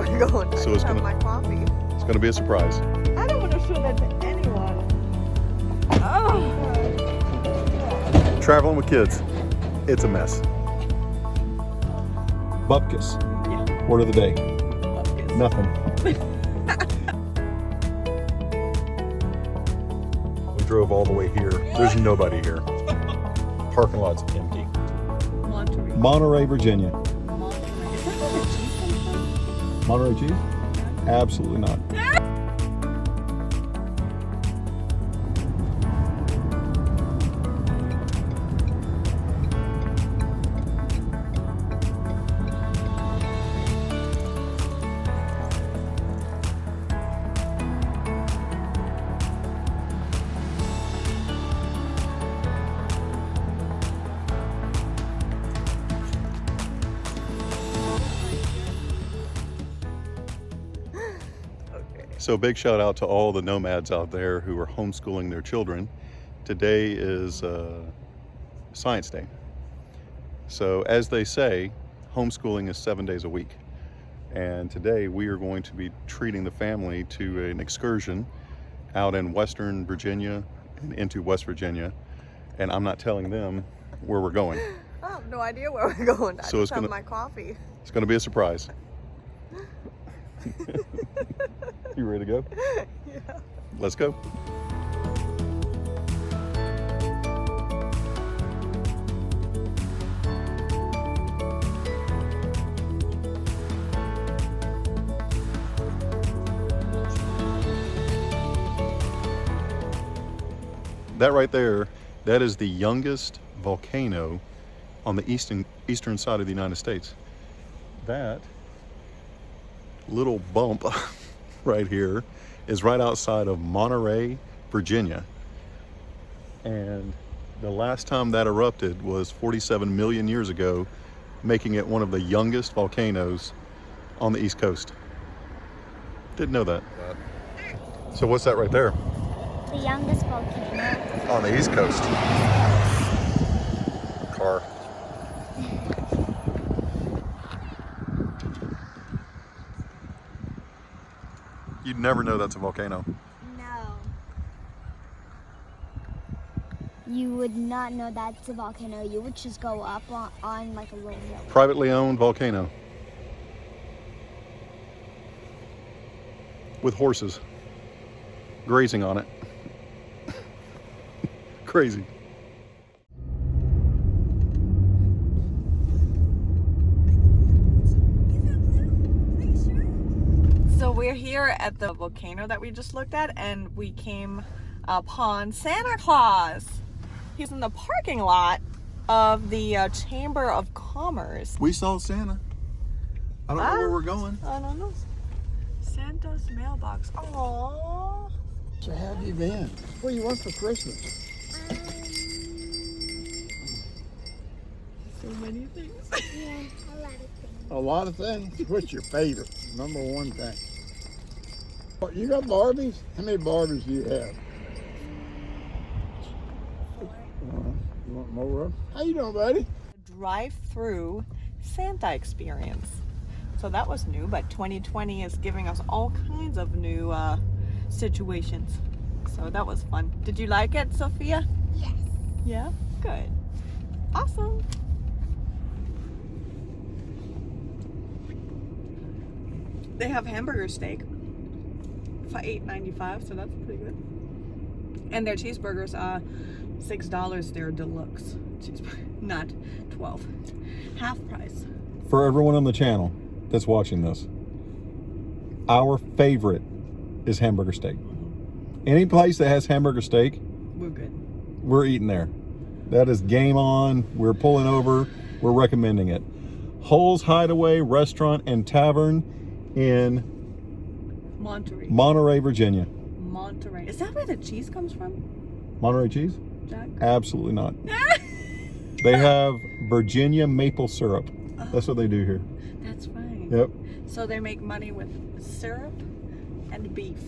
where we're going. So it's gonna my coffee. It's gonna be a surprise. I don't want to show that to anyone. Oh. Traveling with kids, it's a mess. Bupkis. Yeah. Word of the day. Bupkis. Nothing. We drove all the way here. There's nobody here. Parking lot's empty. Monterey. Monterey, Virginia. Monterey. Is that where the cheese comes from? Monterey cheese? Absolutely not. So big shout out to all the nomads out there who are homeschooling their children. Today is Science Day. So as they say, homeschooling is 7 days a week. And today we are going to be treating the family to an excursion out in Western Virginia and into West Virginia. And I'm not telling them where we're going. I have no idea where we're going. I So just it's gonna- have my coffee. It's going to be a surprise. You ready to go? Yeah. Let's go. That right there, that is the youngest volcano on the eastern side of the United States. That little bump right here is right outside of Monterey, Virginia. And the last time that erupted was 47 million years ago, making it one of the youngest volcanoes on the East Coast. Didn't know that. So what's that right there? The youngest volcano. On the East Coast. Car. You'd never know that's a volcano. No. You would not know that's a volcano. You would just go up on like a little hill. Privately owned volcano. With horses grazing on it. Crazy. So we're here at the volcano that we just looked at, and we came upon Santa Claus. He's in the parking lot of the Chamber of Commerce. We saw Santa. I don't know where we're going. I don't know. Santa's mailbox. Aww. So how have you been? What do you want for Christmas? So many things. Yeah, a lot of things. A lot of things. What's your favorite? Number one thing. What, you got Barbies? How many Barbies do you have? 4. You want more of them? How you doing, buddy? Drive-through Santa experience. So that was new, but 2020 is giving us all kinds of new situations. So that was fun. Did you like it, Sophia? Yes. Yeah? Good. Awesome. They have hamburger steak for $8.95, so that's pretty good. And their cheeseburgers are $6. They're deluxe cheeseburger, not 12. Half price. For everyone on the channel that's watching this, our favorite is hamburger steak. Any place that has hamburger steak, We're good. we're eating there. That is game on. We're pulling over. We're recommending it. Hull's Hideaway Restaurant and Tavern in Monterey, Virginia. Monterey. Is that where the cheese comes from, Monterey cheese? Jack? Absolutely not. They have Virginia maple syrup. That's what they do here. That's right. Yep. So they make money with syrup and beef.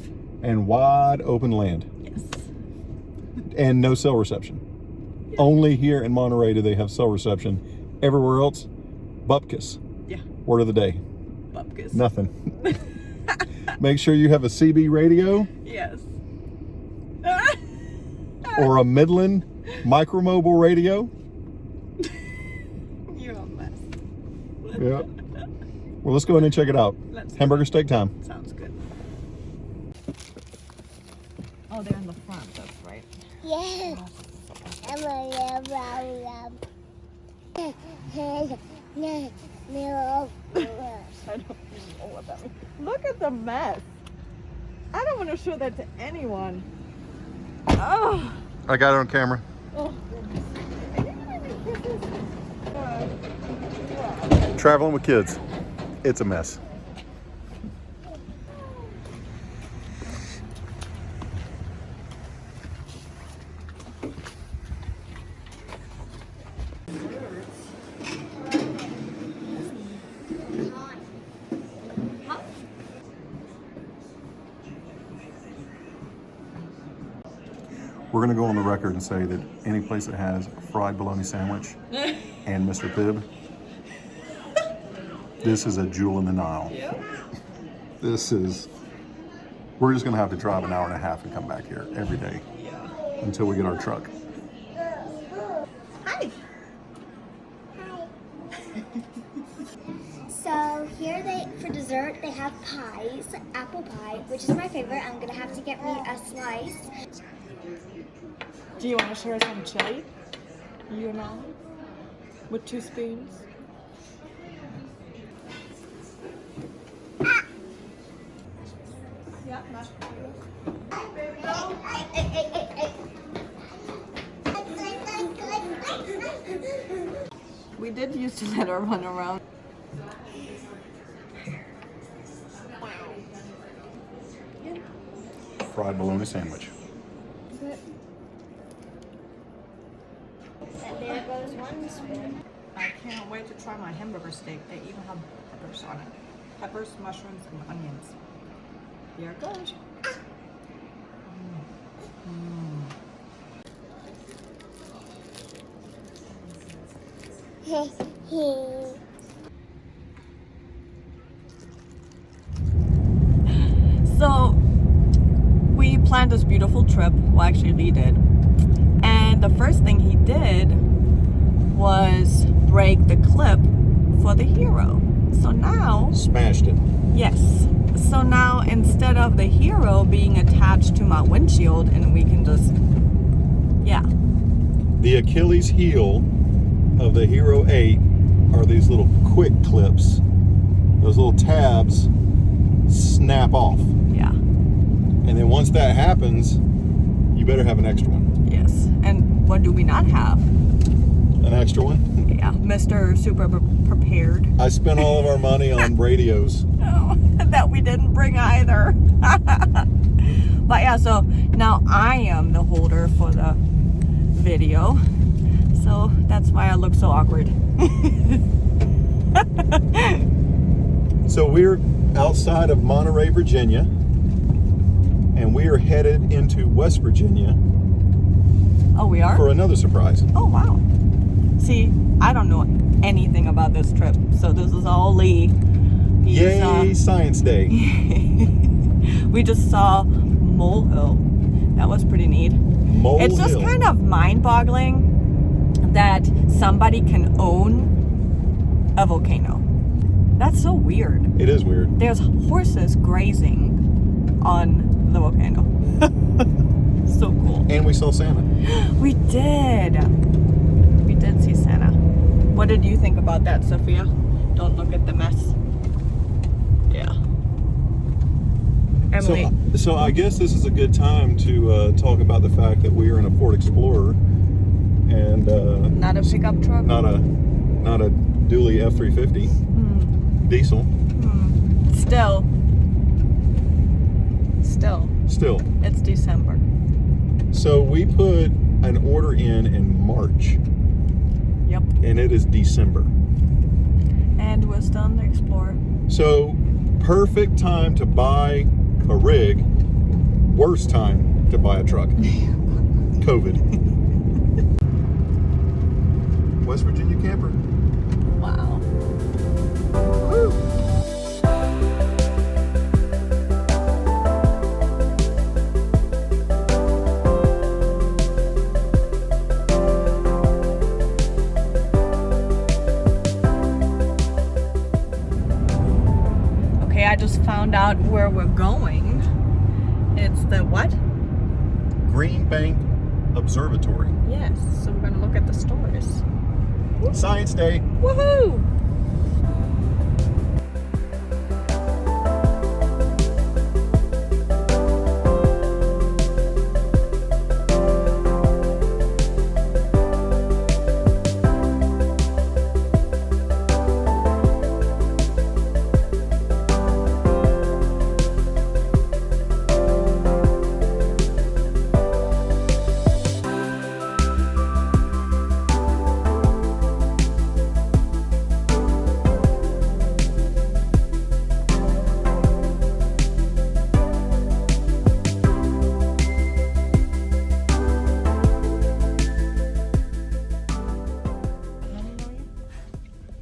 And wide open land. Yes. And no cell reception. Only here in Monterey do they have cell reception. Everywhere else, bupkis. Yeah. Word of the day. Bupkis. Because Nothing. Make sure you have a CB radio yes. or a Midland micromobile radio. You're a mess. Yeah. Well, let's go ahead and check it out. Let's- Hamburger steak time. Sounds good. Oh, they're in the front. That's right. Yeah. I don't even know what that means. Look at the mess. I don't want to show that to anyone. Oh. I got it on camera. Oh. Traveling with kids, it's a mess. We're gonna go on the record and say that any place that has a fried bologna sandwich and Mr. Pibb, this is a jewel in the Nile. Yep. We're just gonna have to drive an hour and a half and come back here every day Yeah. until we get our truck. Hi. So here for dessert they have pies, apple pie, which is my favorite. I'm gonna have to get me a slice. Do you want to share some chili? You know, with 2 spoons. Yeah, mashed potatoes. We did used to let her run around. Fried bologna sandwich. And there goes one spoon. I can't wait to try my hamburger steak. They even have peppers on it. Peppers, mushrooms, and onions. Here it goes. So, we planned this beautiful trip. Well, actually, Lee did. And the first thing he did was break the clip for the hero. So now, Smashed it. yes. So now instead of the hero being attached to my windshield and we can just, yeah. The Achilles heel of the Hero 8 are these little quick clips. Those little tabs snap off. Yeah. And then once that happens, you better have an extra one. Yes. And what do we not have? An extra one? Yeah. Mr. Super Prepared. I spent all of our money on radios. Oh, that we didn't bring either. But yeah, so now I am the holder for the video. So that's why I look so awkward. So we're outside of Monterey, Virginia, and we are headed into West Virginia Oh, we are? for another surprise. Oh, wow. See, I don't know anything about this trip, so this is all Lee. Yay, Science Day. We just saw Molehill. That was pretty neat. Molehill. It's just kind of mind-boggling that somebody can own a volcano. That's so weird. It is weird. There's horses grazing on the volcano. So cool. And we saw Santa. We did. We did see Santa. What did you think about that, Sophia? Don't look at the mess. Yeah. Emily. So I guess this is a good time to talk about the fact that we are in a Ford Explorer and Not a pickup truck? not a dually F-350 diesel. Still, it's December. So we put an order in March, Yep. and it is December. And we're still in the Explorer. So perfect time to buy a rig, worst time to buy a truck. COVID. West Virginia camper. Wow. Woo. I just found out where we're going. It's the what? Greenbank Observatory. Yes, so we're gonna look at the stars. Science Day. Woohoo!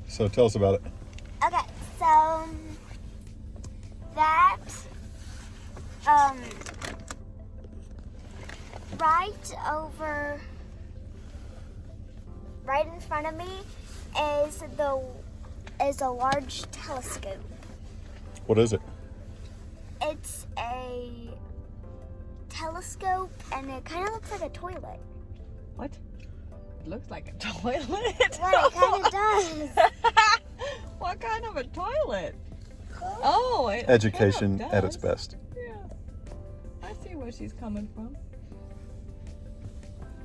So tell us about it. Okay, so that right in front of me is a large telescope. What is it? It's a telescope and it kind of looks like a toilet. What? It looks like a toilet. Well, it kind of does. What kind of a toilet? Oh, it Education kind of at its does. best. Yeah. I see where she's coming from.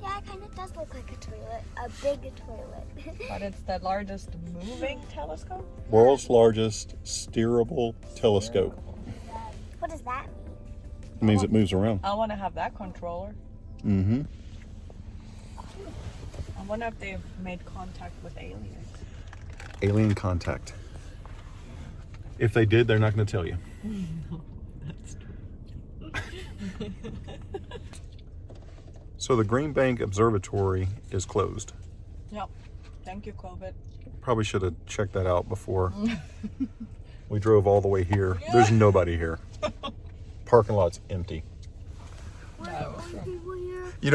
Yeah, it kind of does look like a toilet, a big toilet. But it's the largest moving telescope? World's largest steerable telescope. What does that mean? It means it moves around. I want to have that controller. Mm-hmm. I wonder if they've made contact with aliens. Alien contact. If they did, they're not going to tell you. No, that's true. So the Greenbank Observatory is closed. Yep. Thank you, COVID. Probably should have checked that out before we drove all the way here. There's nobody here. Parking lot's empty. No. People here? You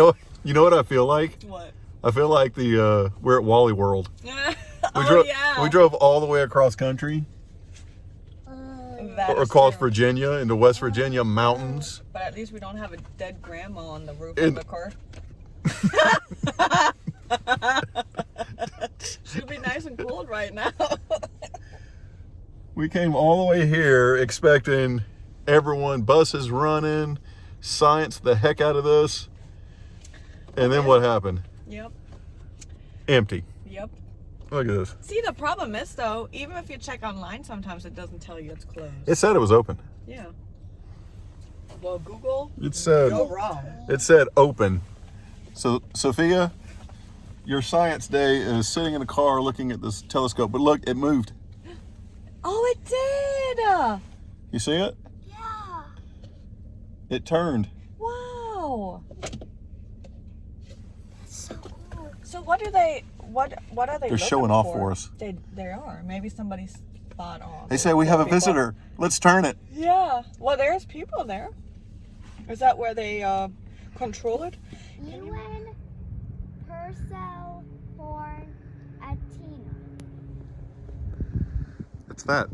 know what I feel like? What? I feel like we're at Wally World. Yeah. We drove all the way across country, That is across true. Virginia into West Virginia mountains. But at least we don't have a dead grandma on the roof And- of the car. She'll be nice and cold right now. We came all the way here expecting everyone, buses running, science the heck out of this. And then what happened? Yep. Empty. Yep. Look at this. See, the problem is, though, even if you check online, sometimes it doesn't tell you it's closed. It said it was open. Yeah. Well, Google, It said you're wrong. open. So Sophia, your science day is sitting in a car looking at this telescope, but look, it moved. Oh, it did! You see it? Yeah. It turned. Wow. That's so cool. So what are they They're looking showing off for us. They are. Maybe somebody's spot on. They say we have a visitor. Let's turn it. Yeah. Well, there's people there. Is that where they control it? UN Purcell Horn Atina. It's that.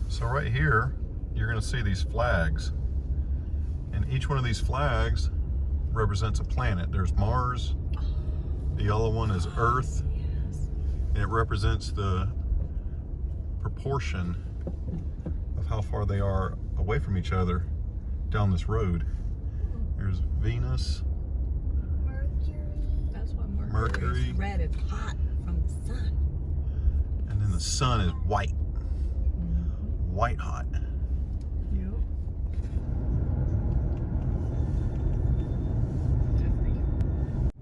So right here, you're going to see these flags. And each one of these flags represents a planet. There's Mars. The yellow one is Earth. And it represents the proportion of how far they are away from each other down this road. There's Venus. Mercury. That's why Mercury. is red. It's hot from the sun. And then the sun is white. White hot. Yep.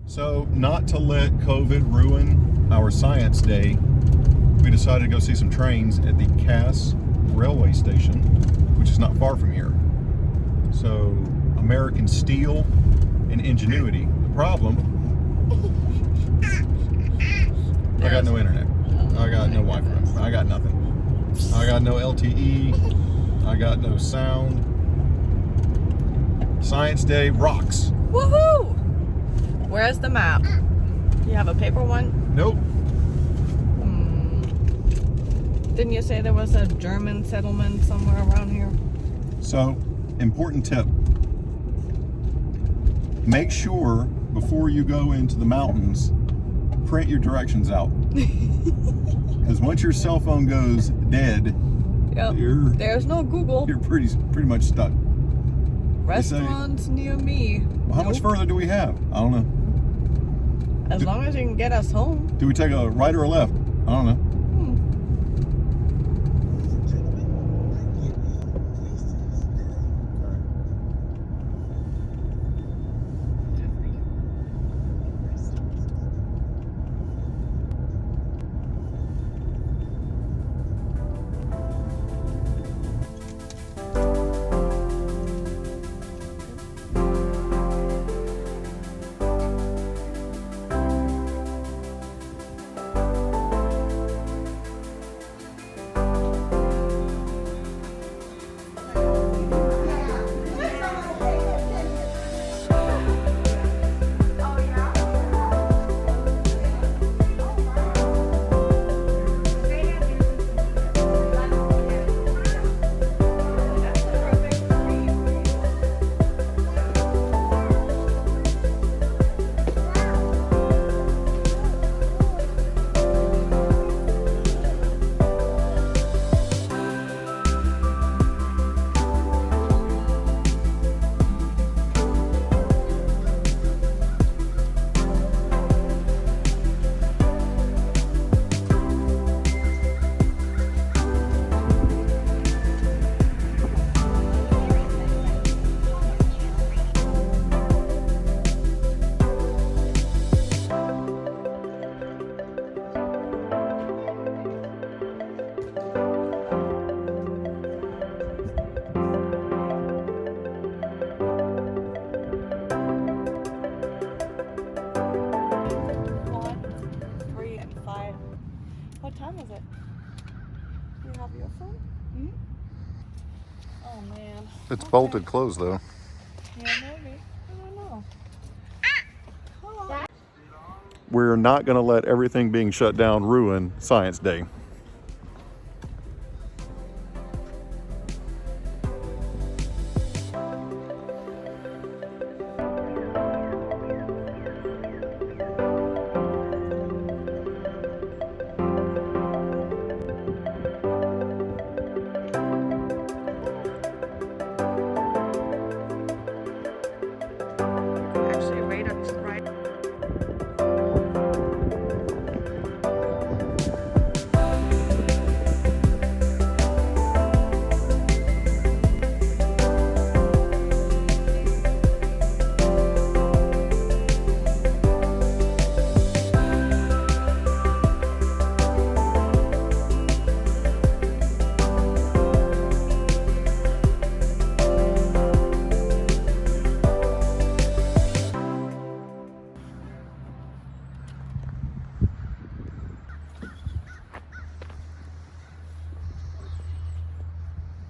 So, not to let COVID ruin our science day, we decided to go see some trains at the Cass railway station, which is not far from here. So, American steel and ingenuity. The problem, I got no internet. I got no Wi-Fi. I got nothing. I got no LTE. I got no sound. Science Day rocks. Woohoo! Where's the map? You have a paper one? Nope. Didn't you say there was a German settlement somewhere around here? So, important tip. Make sure before you go into the mountains, print your directions out. Because once your cell phone goes dead, Yep. There's no Google. You're pretty much stuck. Restaurants near me. Well, how much further do we have? I don't know. As long as you can get us home. Do we take a right or a left? I don't know. What time is it? Do you have your phone? Oh man. It's bolted closed though. Yeah, maybe. I don't know. We're not going to let everything being shut down ruin Science Day. Actually, right up right.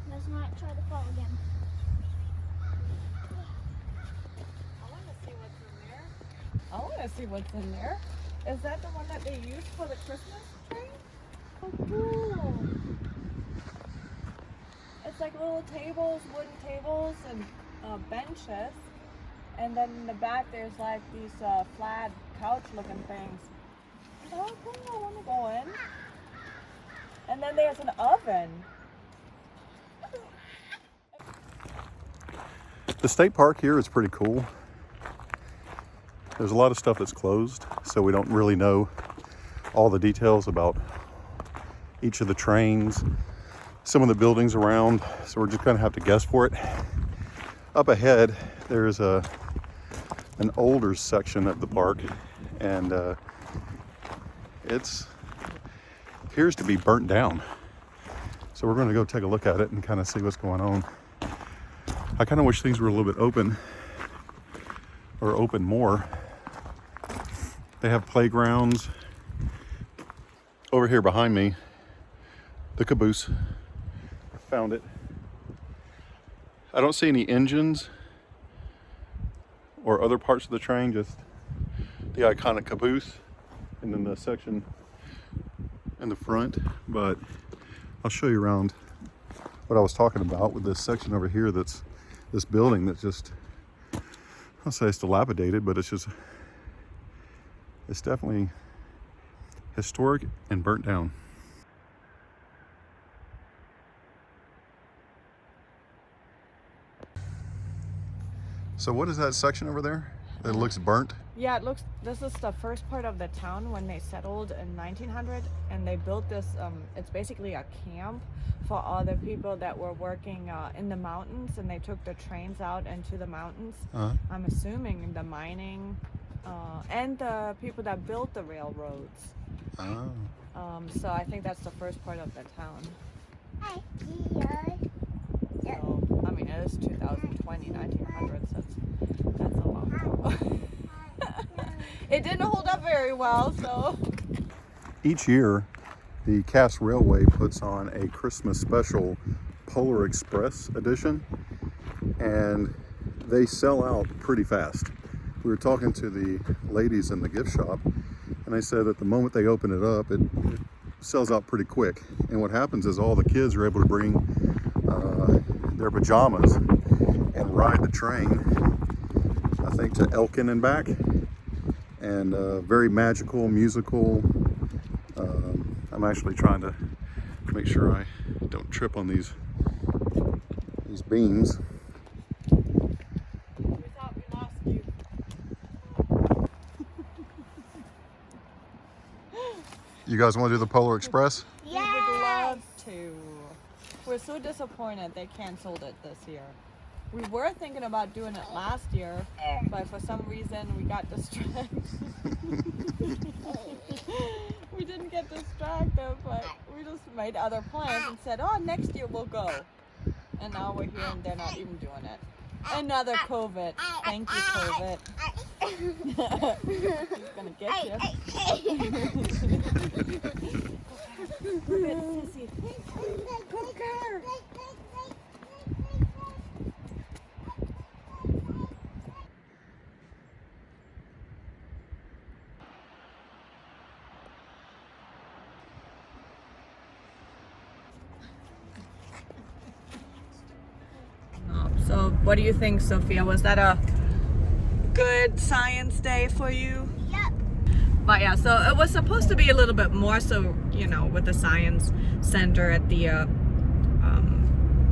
Let's not try to fall again. I want to see what's in there. I want to see what's in there. Is that the one that they used for the Christmas tree? Oh, cool. It's like little tables, wooden tables, and benches. And then in the back, there's like these flat couch-looking things. Oh, cool. I want to go in. And then there's an oven. The state park here is pretty cool. There's a lot of stuff that's closed, so we don't really know all the details about each of the trains, some of the buildings around, so we're just gonna have to guess for it. Up ahead, there's an older section of the park, and it appears to be burnt down. So we're gonna go take a look at it and kind of see what's going on. I kind of wish things were a little bit open, or open more. They have playgrounds. Over here behind me, the caboose. Found it. I don't see any engines or other parts of the train, just the iconic caboose. and then the section in the front, but I'll show you around what I was talking about with this section over here. That's this building that's just, I'll say it's dilapidated, but it's definitely historic and burnt down. So what is that section over there that looks burnt? Yeah, it looks, this is the first part of the town when they settled in 1900, and they built this, it's basically a camp for all the people that were working in the mountains, and they took the trains out into the mountains. I'm assuming the mining and the people that built the railroads. So I think that's the first part of the town. So, I mean, it is 2020, 1900s, that's a long time. It didn't hold up very well, so. Each year, the Cass Railway puts on a Christmas special Polar Express edition, and they sell out pretty fast. We were talking to the ladies in the gift shop, and they said that the moment they open it up, it sells out pretty quick. And what happens is all the kids are able to bring their pajamas and ride the train, I think, to Elkin and back. And very magical, musical. I'm actually trying to make sure I don't trip on these beams. We thought we lost you. You guys want to do the Polar Express? We would love to. We're so disappointed they canceled it this year. We were thinking about doing it last year, but for some reason we got distracted. We didn't get distracted, but we just made other plans and said, oh, next year we'll go. And now we're here and they're not even doing it. Another COVID. Thank you, COVID. He's gonna get you. Good, sissy. Good girl. So what do you think, Sophia? Was that a good science day for you? Yep. But yeah, so it was supposed to be a little bit more, so, you know, with the science center at the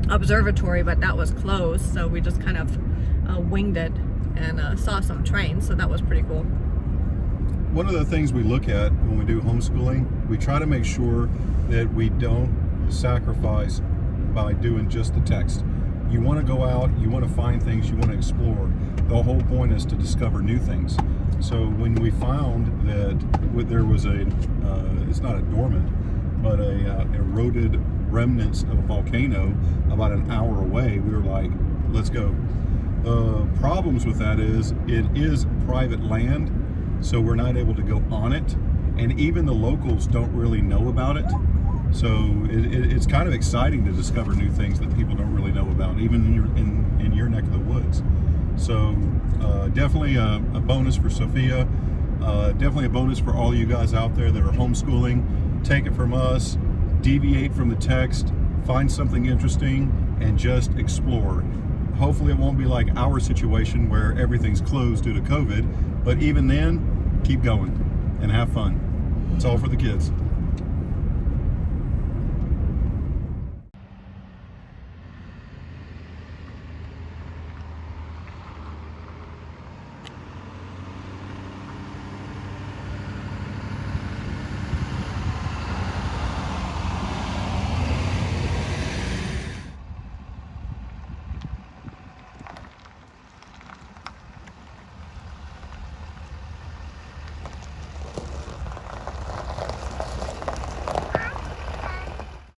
observatory, but that was closed, so we just kind of winged it and saw some trains, so that was pretty cool. One of the things we look at when we do homeschooling, we try to make sure that we don't sacrifice by doing just the text. You want to go out, you want to find things, you want to explore. The whole point is to discover new things. So when we found that there was it's not a dormant, but a eroded remnants of a volcano about an hour away, we were like, let's go. The problems with that is it is private land, so we're not able to go on it, and even the locals don't really know about it. So it's kind of exciting to discover new things that people don't really know about, even in your neck of the woods. So definitely a bonus for Sophia. Definitely a bonus for all you guys out there that are homeschooling. Take it from us, deviate from the text, find something interesting, and just explore. Hopefully it won't be like our situation where everything's closed due to COVID, but even then, keep going and have fun. It's all for the kids.